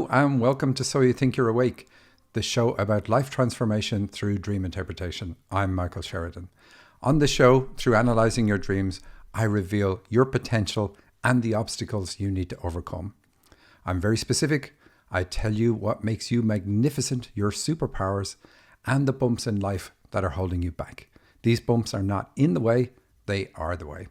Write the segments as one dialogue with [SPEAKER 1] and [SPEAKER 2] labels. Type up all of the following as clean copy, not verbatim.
[SPEAKER 1] Hello and welcome to So You Think You're Awake, the show about life transformation through dream interpretation. I'm Michael Sheridan. On the show, through analysing your dreams, I reveal your potential and the obstacles you need to overcome. I'm very specific. I tell you what makes you magnificent, your superpowers, and the bumps in life that are holding you back. These bumps are not in the way, they are the way.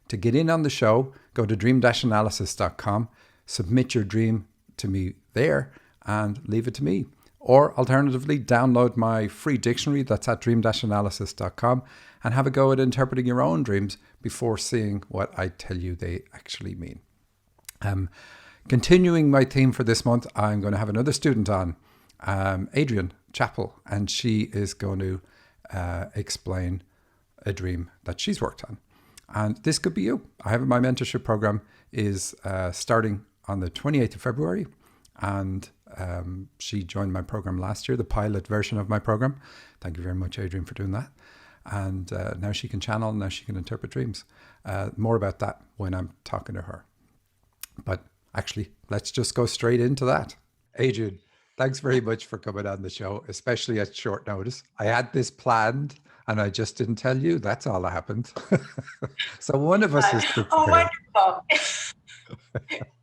[SPEAKER 1] To get in on the show, go to dream-analysis.com, submit your dream to me there and leave it to me. Or alternatively, download my free dictionary that's at dream-analysis.com and have a go at interpreting your own dreams before seeing what I tell you they actually mean. Continuing my theme for this month, I'm going to have another student on, Adrienne Chappell, and she is going to explain a dream that she's worked on. And this could be you. I have my mentorship program is starting on the 28th of February. And she joined my program last year, the pilot version of my program. Thank you very much, Adrienne, for doing that. And now she can channel, now she can interpret dreams. More about that when I'm talking to her. But actually, let's just go straight into that. Adrienne, thanks very much for coming on the show, especially at short notice. I had this planned and I just didn't tell you. That's all that happened. So one of us is prepared.
[SPEAKER 2] Oh, wonderful.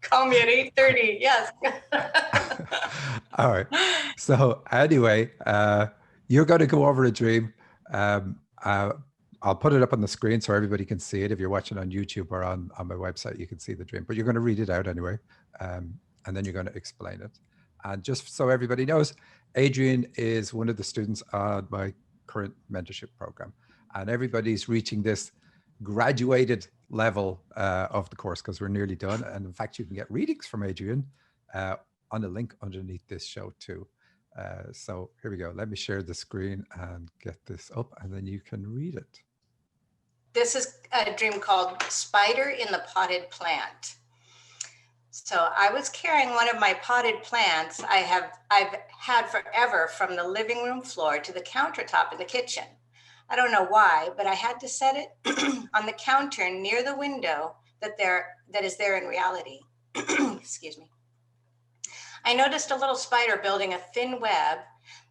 [SPEAKER 2] Call me at 8:30. Yes.
[SPEAKER 1] All right. So anyway, you're going to go over a dream. I'll put it up on the screen so everybody can see it. If you're watching on YouTube or on my website, you can see the dream. But you're going to read it out anyway. And then you're going to explain it. And just so everybody knows, Adrienne is one of the students on my current mentorship program. And everybody's reaching this graduated level of the course because we're nearly done. And in fact, you can get readings from Adrienne on the link underneath this show too. So here we go. Let me share the screen and get this up and then you can read it.
[SPEAKER 2] This is a dream called Spider in the Potted Plant. So I was carrying one of my potted plants I've had forever from the living room floor to the countertop in the kitchen. I don't know why, but I had to set it on the counter near the window that is there in reality. Excuse me. I noticed a little spider building a thin web.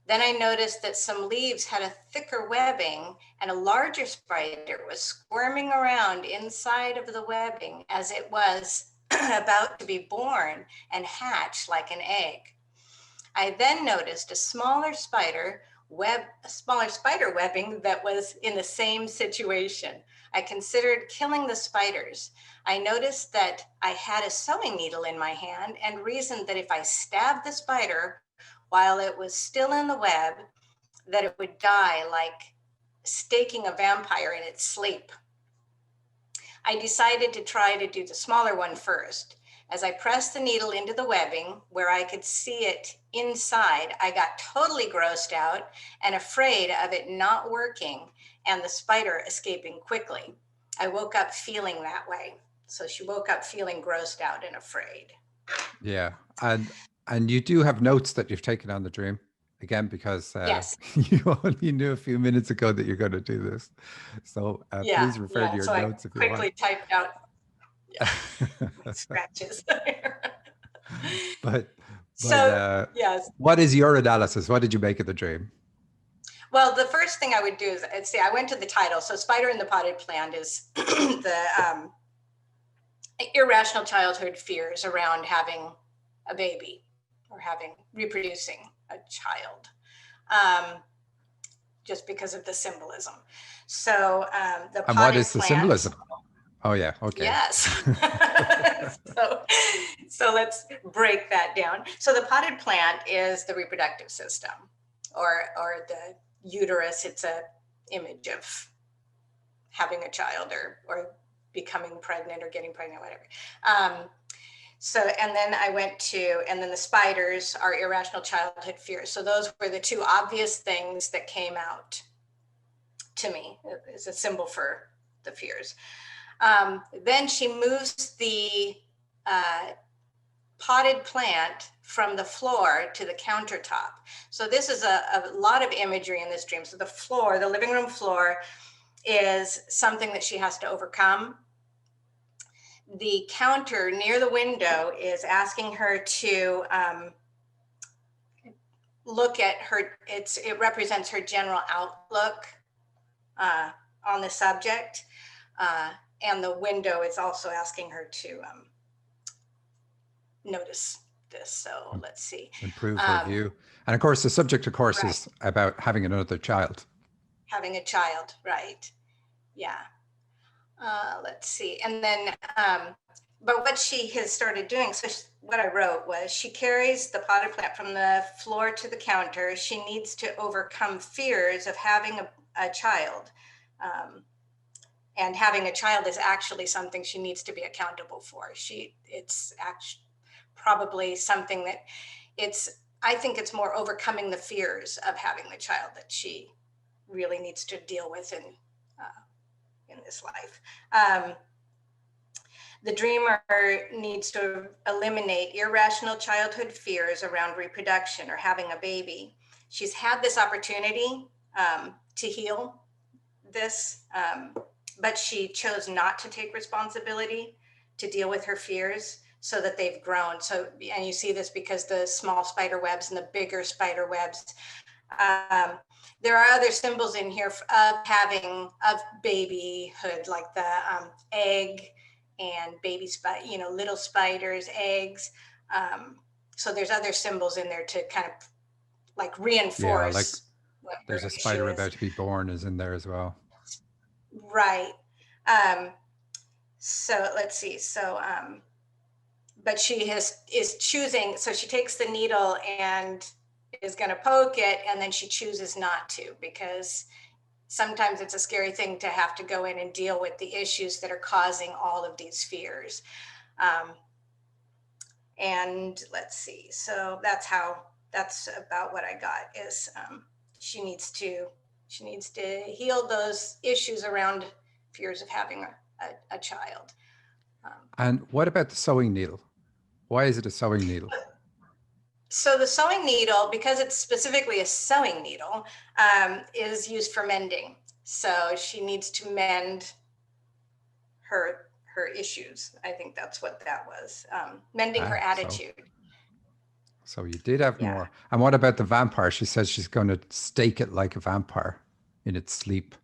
[SPEAKER 2] Then I noticed that some leaves had a thicker webbing and a larger spider was squirming around inside of the webbing as it was about to be born and hatch like an egg. I then noticed a smaller spider webbing that was in the same situation. I considered killing the spiders. I noticed that I had a sewing needle in my hand and reasoned that if I stabbed the spider while it was still in the web, that it would die like staking a vampire in its sleep. I decided to try to do the smaller one first. As I pressed the needle into the webbing where I could see it inside, I got totally grossed out and afraid of it not working and the spider escaping quickly. I woke up feeling that way. So she woke up feeling grossed out and afraid.
[SPEAKER 1] Yeah. And you do have notes that you've taken on the dream. Again, because
[SPEAKER 2] yes.
[SPEAKER 1] You only knew a few minutes ago that you're going to do this. So please refer to your notes if you want.
[SPEAKER 2] I quickly typed out scratches.
[SPEAKER 1] But
[SPEAKER 2] yes.
[SPEAKER 1] What is your analysis? What did you make of the dream?
[SPEAKER 2] Well, the first thing I would do is, I went to the title. So Spider in the Potted Plant is the irrational childhood fears around having a baby or reproducing a child, just because of the symbolism. So the
[SPEAKER 1] and what is the symbolism? Oh yeah, okay.
[SPEAKER 2] Yes. so let's break that down. So the potted plant is the reproductive system, or the uterus. It's a image of having a child or becoming pregnant or getting pregnant, whatever. And then the spiders are irrational childhood fears. So those were the two obvious things that came out to me as a symbol for the fears. Then she moves the potted plant from the floor to the countertop. So this is a lot of imagery in this dream. So the floor, the living room floor, is something that she has to overcome. The counter near the window is asking her to look at her, it represents her general outlook on the subject. And the window is also asking her to notice this. So let's see.
[SPEAKER 1] Improve her view. And of course, the subject, of course,
[SPEAKER 2] Right.
[SPEAKER 1] is about having another child.
[SPEAKER 2] Having a child, right. Yeah. Let's see. And then, but what she has started doing, so what I wrote was, she carries the potted plant from the floor to the counter. She needs to overcome fears of having a child. And having a child is actually something she needs to be accountable for. It's actually probably something that I think it's more overcoming the fears of having the child that she really needs to deal with in this life. The dreamer needs to eliminate irrational childhood fears around reproduction or having a baby. She's had this opportunity to heal this, but she chose not to take responsibility to deal with her fears, so that they've grown. So, and you see this because the small spider webs and the bigger spider webs. There are other symbols in here of babyhood, like the egg and baby little spiders, eggs. So there's other symbols in there to kind of like reinforce.
[SPEAKER 1] Yeah, like
[SPEAKER 2] what
[SPEAKER 1] there's
[SPEAKER 2] her
[SPEAKER 1] a
[SPEAKER 2] issue
[SPEAKER 1] spider
[SPEAKER 2] is.
[SPEAKER 1] about to be born is in there as well.
[SPEAKER 2] Right. So let's see. So, but she is choosing. So she takes the needle and is going to poke it, and then she chooses not to, because sometimes it's a scary thing to have to go in and deal with the issues that are causing all of these fears. And let's see. So that's about what I got is she needs to heal those issues around fears of having a child.
[SPEAKER 1] And what about the sewing needle? Why is it a sewing needle?
[SPEAKER 2] So the sewing needle, because it's specifically a sewing needle, is used for mending. So she needs to mend her issues. I think that's what that was. Mending her attitude.
[SPEAKER 1] So you did have
[SPEAKER 2] Yeah.
[SPEAKER 1] more. And what about the vampire? She says she's going to stake it like a vampire in its sleep.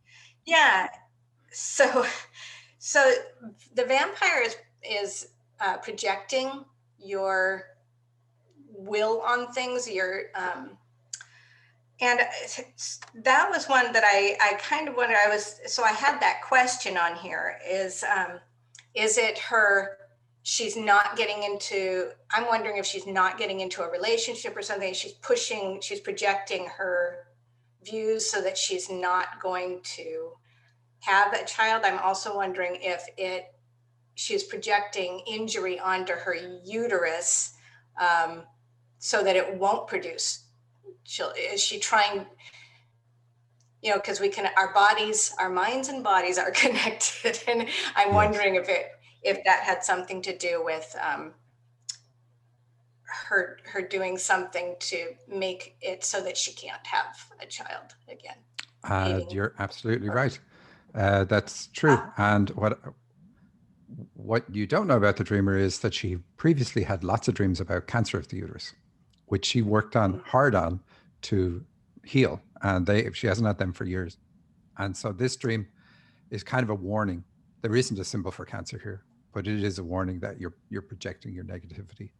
[SPEAKER 2] Yeah. So the vampire is projecting your will on things, and that was one that I kind of wondered. I had that question on here, is it her, she's not getting into, I'm wondering if she's not getting into a relationship or something. She's projecting her views so that she's not going to have a child. I'm also wondering if she's projecting injury onto her uterus, so that it won't produce. Is she trying, because our minds and bodies are connected, and I'm wondering if that had something to do with her doing something to make it so that she can't have a child again.
[SPEAKER 1] You're absolutely right. That's true. And what you don't know about the dreamer is that she previously had lots of dreams about cancer of the uterus, which she worked hard on to heal. And she hasn't had them for years. And so this dream is kind of a warning. There isn't a symbol for cancer here, but it is a warning that you're projecting your negativity,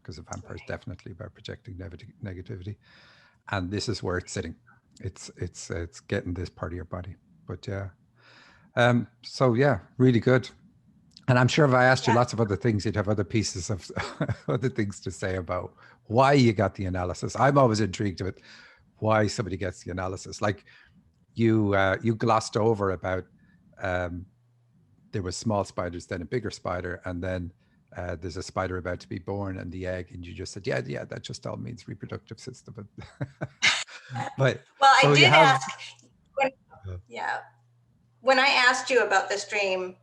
[SPEAKER 1] because the vampire is definitely about projecting negativity. And this is where it's sitting. It's getting this part of your body. But yeah. So yeah, really good. And I'm sure if I asked you lots of other things, you'd have other pieces of other things to say about why you got the analysis. I'm always intrigued with why somebody gets the analysis. Like you glossed over about there was small spiders, then a bigger spider, and then there's a spider about to be born and the egg, and you just said, yeah, that just all means reproductive system. But
[SPEAKER 2] well,
[SPEAKER 1] so
[SPEAKER 2] I did ask when I asked you about this dream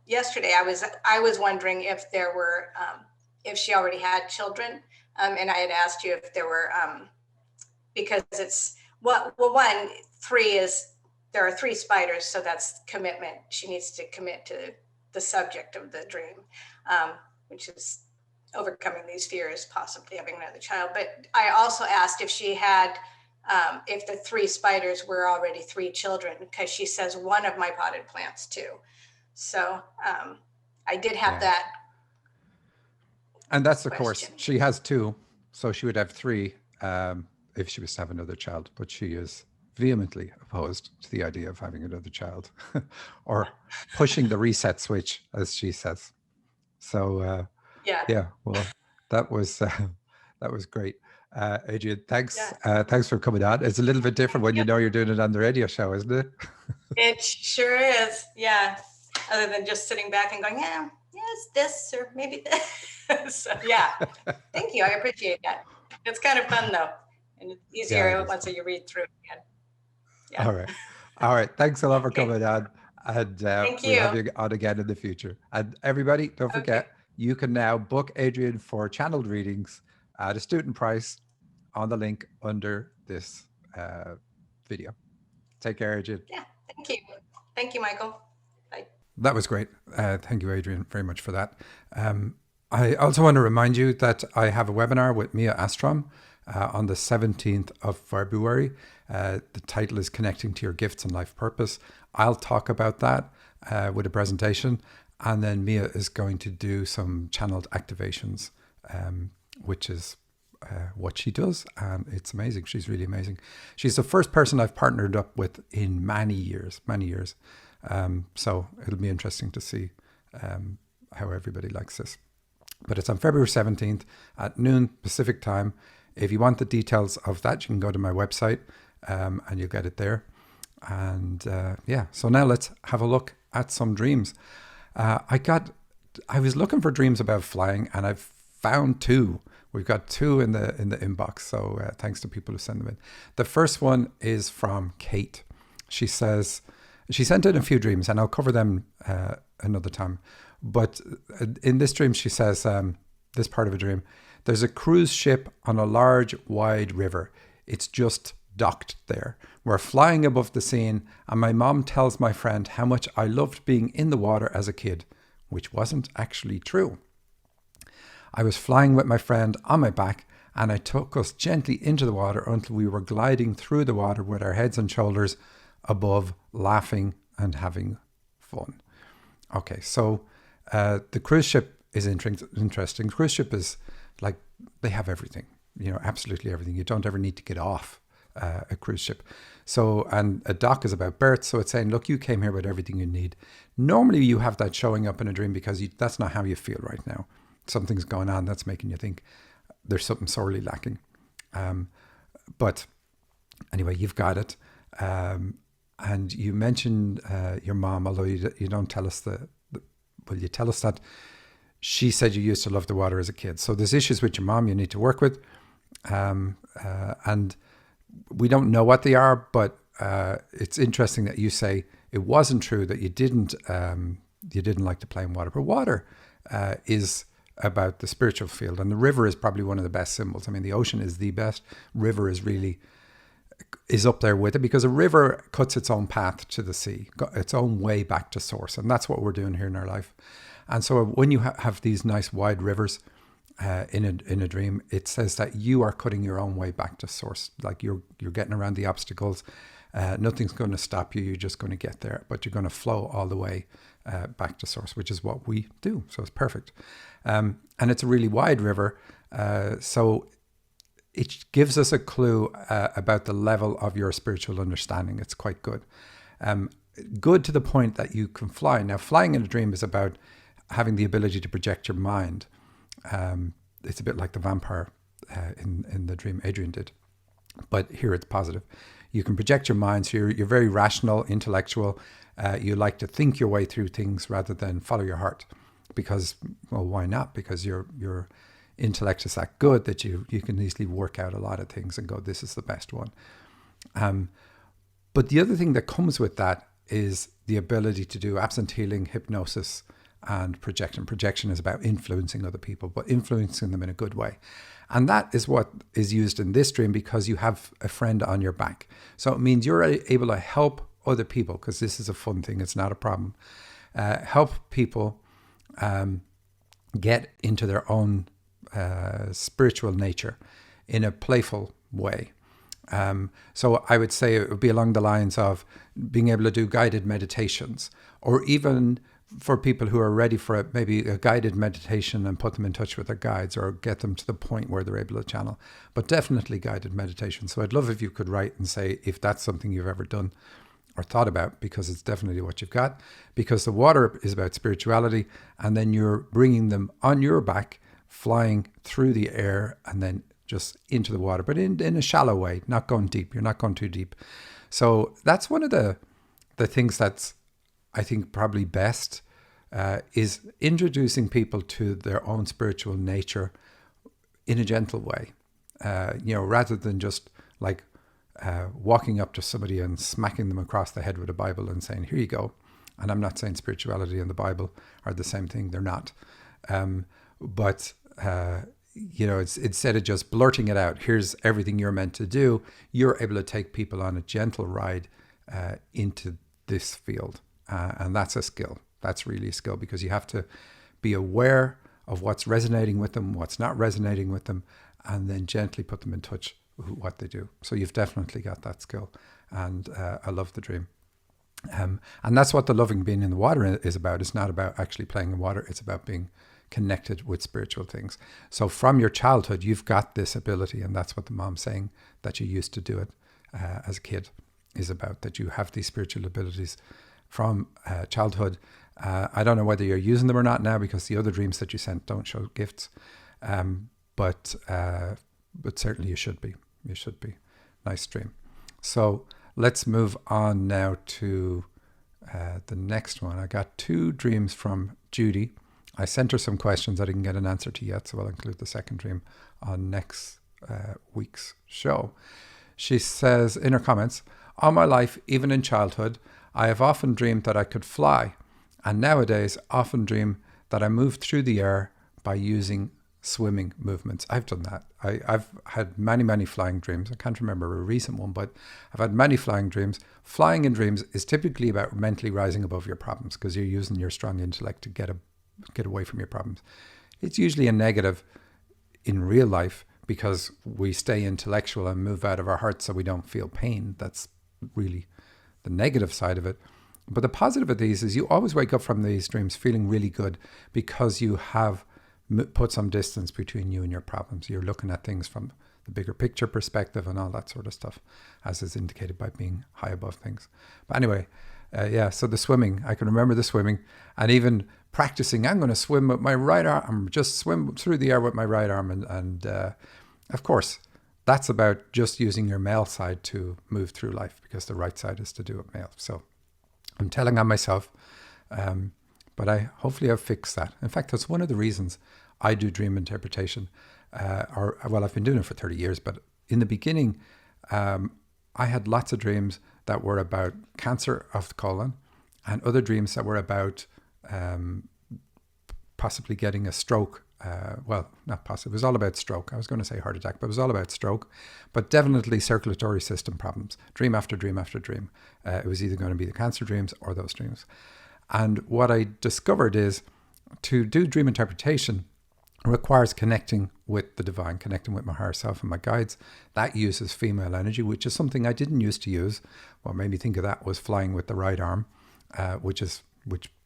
[SPEAKER 2] yesterday, I was wondering if there were if she already had children, and I had asked you if there were because it's there are 3 spiders, so that's commitment. She needs to commit to the subject of the dream, which is overcoming these fears, possibly having another child. But I also asked if she had, if the 3 spiders were already 3 children, because she says one of my potted plants too. So I did have that.
[SPEAKER 1] And that's the course.
[SPEAKER 2] Question.
[SPEAKER 1] She has 2, so she would have 3 if she was to have another child. But she is vehemently opposed to the idea of having another child or pushing the reset switch, as she says. So yeah, well, that was great. Adrienne, thanks. Thanks for coming on. It's a little bit different when you know you're doing it on the radio show, isn't it?
[SPEAKER 2] It sure is. Yeah. Other than just sitting back and going, yeah, it's this or maybe this. So yeah, thank you. I appreciate that. It's kind of fun though, and it's easier once you read through it again. Yeah.
[SPEAKER 1] All right. Thanks a lot for coming on, and
[SPEAKER 2] thank you.
[SPEAKER 1] We'll have you on again in the future. And everybody, don't forget, you can now book Adrienne for channeled readings at a student price on the link under this video. Take care, Adrienne.
[SPEAKER 2] Yeah, thank you. Thank you, Michael. Bye.
[SPEAKER 1] That was great. Thank you, Adrienne, very much for that. I also want to remind you that I have a webinar with Mia Astrom on the 17th of February. The title is Connecting to Your Gifts and Life Purpose. I'll talk about that with a presentation, and then Mia is going to do some channeled activations, which is what she does, and it's amazing. She's really amazing. She's the first person I've partnered up with in many years. So it'll be interesting to see how everybody likes this. But it's on February 17th at noon Pacific time. If you want the details of that, you can go to my website and you'll get it there. And so now let's have a look at some dreams. I was looking for dreams about flying, and I've found 2. We've got 2 in the inbox. So thanks to people who send them in. The first one is from Kate. She says, she sent in a few dreams, and I'll cover them another time. But in this dream, she says, this part of a dream, there's a cruise ship on a large, wide river. It's just docked there. We're flying above the scene, and my mom tells my friend how much I loved being in the water as a kid, which wasn't actually true. I was flying with my friend on my back, and I took us gently into the water until we were gliding through the water with our heads and shoulders above, laughing and having fun. Okay, so the cruise ship is interesting. The cruise ship is like, they have everything, absolutely everything. You don't ever need to get off a cruise ship. So, and a dock is about berths. So it's saying, look, you came here with everything you need. Normally you have that showing up in a dream because that's not how you feel right now. Something's going on that's making you think there's something sorely lacking. But anyway, you've got it. And you mentioned your mom, although you don't tell us you tell us that she said you used to love the water as a kid. So there's issues with your mom you need to work with. And we don't know what they are, but it's interesting that you say it wasn't true that you didn't like to play in water. But water is about the spiritual field, and the river is probably one of the best symbols. I mean, the ocean is the best. River is up there with it, because a river cuts its own path to the sea, its own way back to source. And that's what we're doing here in our life. And so when you have these nice wide rivers in a dream, it says that you are cutting your own way back to source. Like you're getting around the obstacles. Nothing's going to stop you. You're just going to get there, but you're going to flow all the way back to source, which is what we do. So it's perfect. And it's a really wide river. So it gives us a clue about the level of your spiritual understanding. It's quite good. Good to the point that you can fly. Now, flying in a dream is about having the ability to project your mind. It's a bit like the vampire in the dream Adrienne did. But here it's positive. You can project your mind, so you're very rational, intellectual. You like to think your way through things rather than follow your heart. Because, well, why not? Because your intellect is that good that you can easily work out a lot of things and go, this is the best one. But the other thing that comes with that is the ability to do absent healing, hypnosis, and projection. Projection is about influencing other people, but influencing them in a good way. And that is what is used in this dream, because you have a friend on your back. So it means you're able to help other people, because this is a fun thing. It's not a problem. Help people get into their own spiritual nature in a playful way. So I would say it would be along the lines of being able to do guided meditations, or even for people who are ready for it, maybe a guided meditation and put them in touch with their guides or get them to the point where they're able to channel, but definitely guided meditation. So I'd love if you could write and say if that's something you've ever done or thought about, because it's definitely what you've got, because the water is about spirituality, and then you're bringing them on your back, flying through the air and then just into the water, but in a shallow way, not going deep. You're not going too deep. So that's one of the things that's, I think, probably best, is introducing people to their own spiritual nature in a gentle way, rather than just like walking up to somebody and smacking them across the head with a Bible and saying, here you go. And I'm not saying spirituality and the Bible are the same thing. They're not. But it's instead of just blurting it out, here's everything you're meant to do, you're able to take people on a gentle ride into this field. And that's a skill. That's really a skill, because you have to be aware of what's resonating with them, what's not resonating with them, and then gently put them in touch with what they do. So you've definitely got that skill. And I love the dream. And that's what the loving being in the water is about. It's not about actually playing in water. It's about being connected with spiritual things. So from your childhood, you've got this ability, and that's what the mom's saying, that you used to do it as a kid, is about, that you have these spiritual abilities from childhood. I don't know whether you're using them or not now, because the other dreams that you sent don't show gifts, but certainly you should be. You should be. Nice dream. So let's move on now to the next one. I got 2 dreams from Judee. I sent her some questions I didn't get an answer to yet, so I'll include the second dream on next week's show. She says in her comments, all my life, even in childhood, I have often dreamed that I could fly, and nowadays often dream that I move through the air by using swimming movements. I've done that. I've had many, many flying dreams. I can't remember a recent one, but I've had many flying dreams. Flying in dreams is typically about mentally rising above your problems, because you're using your strong intellect to get away from your problems. It's usually a negative in real life, because we stay intellectual and move out of our hearts so we don't feel pain. That's really the negative side of it. But the positive of these is you always wake up from these dreams feeling really good, because you have put some distance between you and your problems. You're looking at things from the bigger picture perspective and all that sort of stuff, as is indicated by being high above things. But anyway, so the swimming, I can remember the swimming, and even practicing, I'm going to swim with my right arm, just swim through the air with my right arm. And of course, that's about just using your male side to move through life, because the right side is to do it male. So I'm telling on myself, but hopefully I've fixed that. In fact, that's one of the reasons I do dream interpretation. I've been doing it for 30 years, but in the beginning, I had lots of dreams that were about cancer of the colon, and other dreams that were about possibly getting a stroke. Not possibly. It was all about stroke. I was going to say heart attack, but it was all about stroke. But definitely circulatory system problems. Dream after dream after dream. It was either going to be the cancer dreams or those dreams. And what I discovered is, to do dream interpretation requires connecting with the divine, connecting with my higher self and my guides. That uses female energy, which is something I didn't used to use. What made me think of that was flying with the right arm, which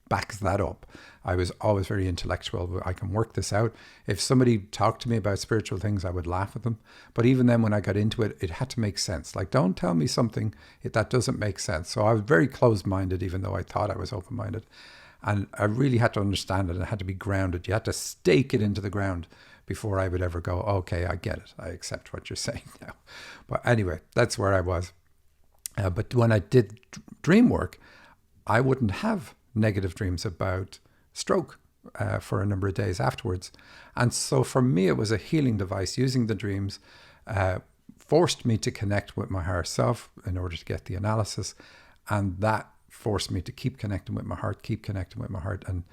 [SPEAKER 1] backs that up. I was always very intellectual. I can work this out. If somebody talked to me about spiritual things, I would laugh at them. But even then, when I got into it, it had to make sense. Like, don't tell me something that doesn't make sense. So I was very closed-minded, even though I thought I was open-minded. And I really had to understand it. It had to be grounded. You had to stake it into the ground before I would ever go, okay, I get it. I accept what you're saying now. But anyway, that's where I was. But when I did dream work, I wouldn't have negative dreams about stroke for a number of days afterwards. And so for me, it was a healing device. Using the dreams forced me to connect with my higher self in order to get the analysis. And that forced me to keep connecting with my heart, and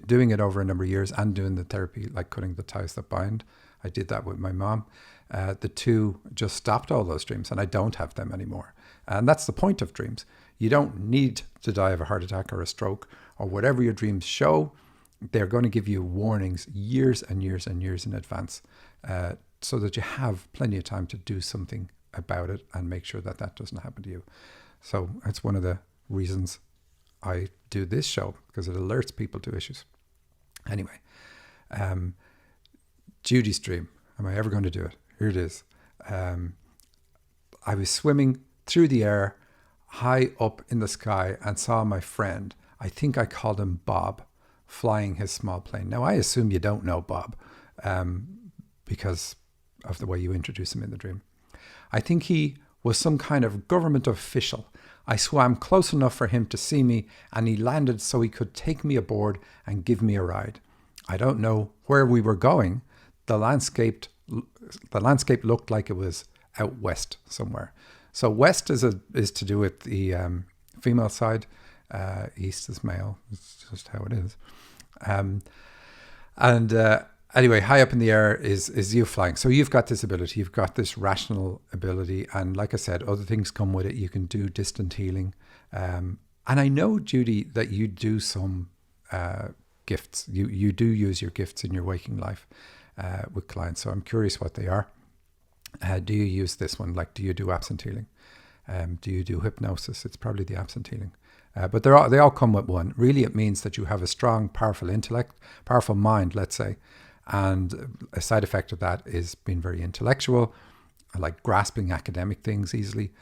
[SPEAKER 1] doing it over a number of years, and doing the therapy, like cutting the ties that bind. I did that with my mom. The two just stopped all those dreams, and I don't have them anymore. And that's the point of dreams. You don't need to die of a heart attack or a stroke or whatever your dreams show. they're going to give you warnings years and years and years in advance, so that you have plenty of time to do something about it and make sure that that doesn't happen to you. So that's one of the reasons I do this show, because it alerts people to issues. Anyway, Judee's dream. Am I ever going to do it? Here it is. I was swimming through the air, high up in the sky, and saw my friend, I think I called him Bob, flying his small plane. Now, I assume you don't know Bob, because of the way you introduce him in the dream. I think he was some kind of government official. I swam close enough for him to see me, and he landed so he could take me aboard and give me a ride. I don't know where we were going. The landscape looked like it was out west somewhere. So west is to do with the female side. East is male. It's just how it is. Anyway, high up in the air is you flying. So you've got this ability. You've got this rational ability. And like I said, other things come with it. You can do distant healing. And I know, Judee, that you do some gifts. You do use your gifts in your waking life with clients. So I'm curious what they are. Do you use this one? Like, do you do absent healing? Do you do hypnosis? It's probably the absent healing. But they all come with one. Really, it means that you have a strong, powerful intellect, powerful mind, let's say. And a side effect of that is being very intellectual, like grasping academic things easily.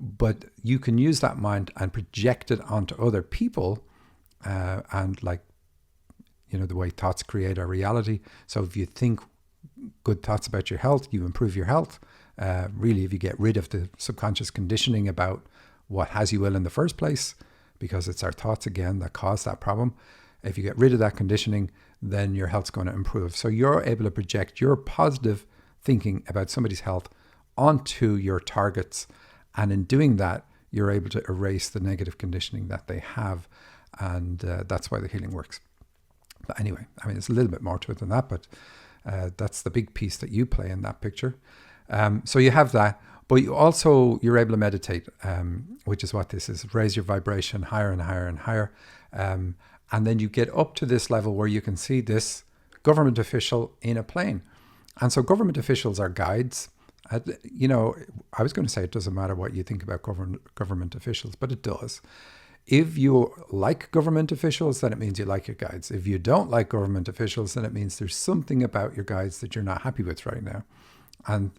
[SPEAKER 1] But you can use that mind and project it onto other people. And like, the way thoughts create our reality. So if you think good thoughts about your health, you improve your health. Really, if you get rid of the subconscious conditioning about what has you ill in the first place, because it's our thoughts again that cause that problem. If you get rid of that conditioning, then your health's going to improve. So you're able to project your positive thinking about somebody's health onto your targets. And in doing that, you're able to erase the negative conditioning that they have. And that's why the healing works. But anyway, I mean, it's a little bit more to it than that, but that's the big piece that you play in that picture. So you have that, but you're able to meditate, which is what this is. Raise your vibration higher and higher and higher. And then you get up to this level where you can see this government official in a plane. And so government officials are guides. I was going to say it doesn't matter what you think about government officials, but it does. If you like government officials, then it means you like your guides. If you don't like government officials, then it means there's something about your guides that you're not happy with right now. And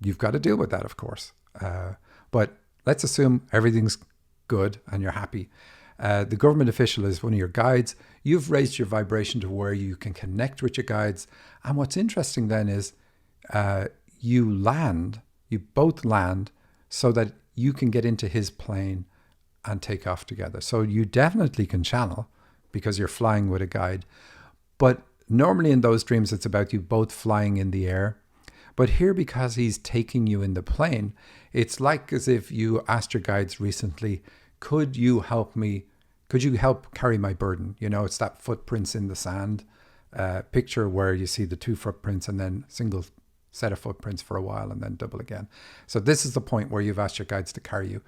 [SPEAKER 1] you've got to deal with that, of course. But let's assume everything's good and you're happy. The government official is one of your guides. You've raised your vibration to where you can connect with your guides. And what's interesting then is you both land so that you can get into his plane and take off together. So you definitely can channel because you're flying with a guide. But normally in those dreams, it's about you both flying in the air. But here, because he's taking you in the plane, it's like as if you asked your guides recently, could you help carry my burden? It's that footprints in the sand picture where you see the two footprints and then single set of footprints for a while and then double again. So this is the point where you've asked your guides to carry you.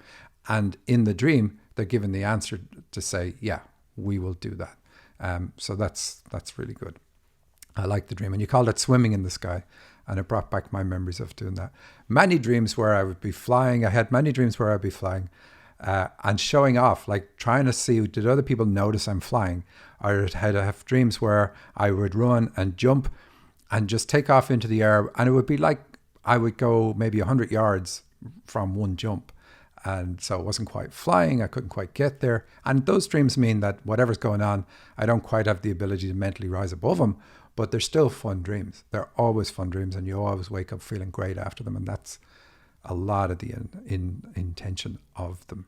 [SPEAKER 1] And in the dream, they're given the answer to say, yeah, we will do that. So that's really good. I like the dream. And you called it swimming in the sky. And it brought back my memories of doing that. Many dreams where I would be flying. I had many dreams where I'd be flying and showing off, like trying to see, did other people notice I'm flying? Or I'd have dreams where I would run and jump and just take off into the air. And it would be like I would go maybe 100 yards from one jump. And so it wasn't quite flying. I couldn't quite get there. And those dreams mean that whatever's going on, I don't quite have the ability to mentally rise above them, but they're still fun dreams. They're always fun dreams, and you always wake up feeling great after them. And that's a lot of the intention of them.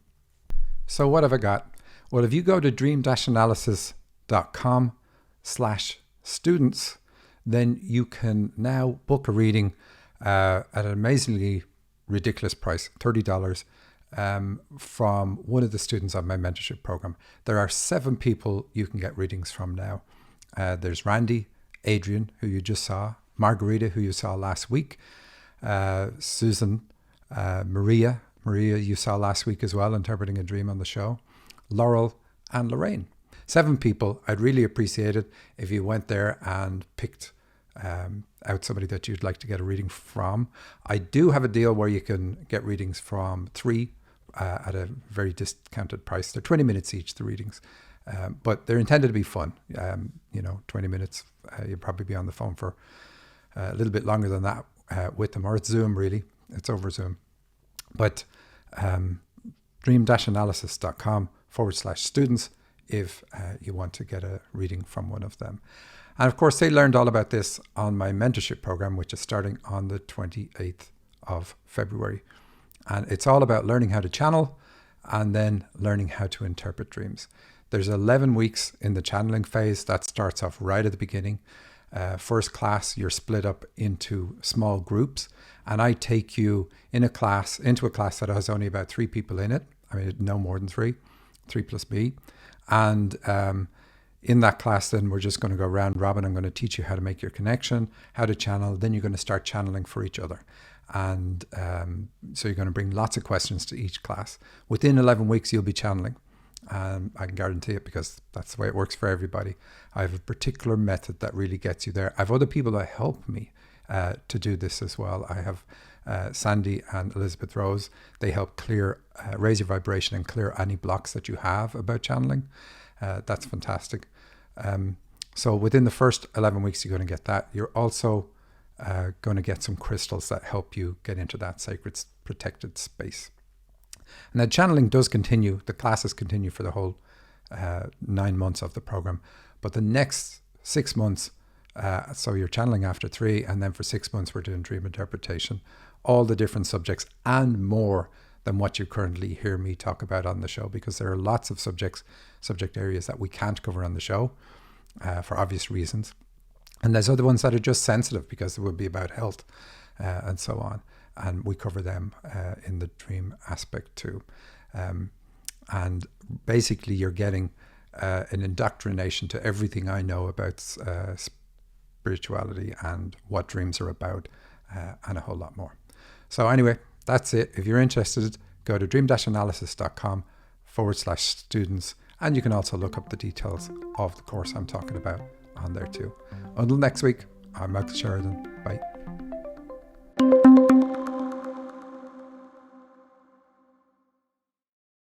[SPEAKER 1] So what have I got? Well, if you go to dream-analysis.com/students, then you can now book a reading at an amazingly ridiculous price, $30. From one of the students of my mentorship program. There are 7 people you can get readings from now. There's Randy, Adrienne, who you just saw, Margarita, who you saw last week, Susan, Maria you saw last week as well, interpreting a dream on the show, Laurel, and Lorraine. 7 people. I'd really appreciate it if you went there and picked out somebody that you'd like to get a reading from. I do have a deal where you can get readings from 3 at a very discounted price. They're 20 minutes each, the readings, but they're intended to be fun. 20 minutes, you'll probably be on the phone for a little bit longer than that with them, or it's Zoom really. It's over Zoom. But dream-analysis.com/students if you want to get a reading from one of them. And of course, they learned all about this on my mentorship program, which is starting on the 28th of February. And it's all about learning how to channel and then learning how to interpret dreams. There's 11 weeks in the channeling phase. That starts off right at the beginning. First class, you're split up into small groups. And I take you into a class that has only about 3 people in it. I mean, no more than 3 plus me. And in that class, then we're just going to go round robin. I'm going to teach you how to make your connection, how to channel. Then you're going to start channeling for each other. And so you're going to bring lots of questions to each class. Within 11 weeks, you'll be channeling. I can guarantee it because that's the way it works for everybody. I have a particular method that really gets you there. I have other people that help me to do this as well. I have Sandy and Elizabeth Rose. They help raise your vibration and clear any blocks that you have about channeling. That's fantastic. So within the first 11 weeks, you're going to get that. You're also going to get some crystals that help you get into that sacred, protected space. And then channeling does continue. The classes continue for the whole 9 months of the program. But the next 6 months, so you're channeling after 3, and then for 6 months, we're doing dream interpretation, all the different subjects and more than what you currently hear me talk about on the show, because there are lots of subject areas that we can't cover on the show for obvious reasons. And there's other ones that are just sensitive because it would be about health and so on. And we cover them in the dream aspect too. And basically you're getting an indoctrination to everything I know about spirituality and what dreams are about and a whole lot more. So anyway, that's it. If you're interested, go to dream-analysis.com/students. And you can also look up the details of the course I'm talking about on there too. Until next week, I'm Michael Sheridan. Bye.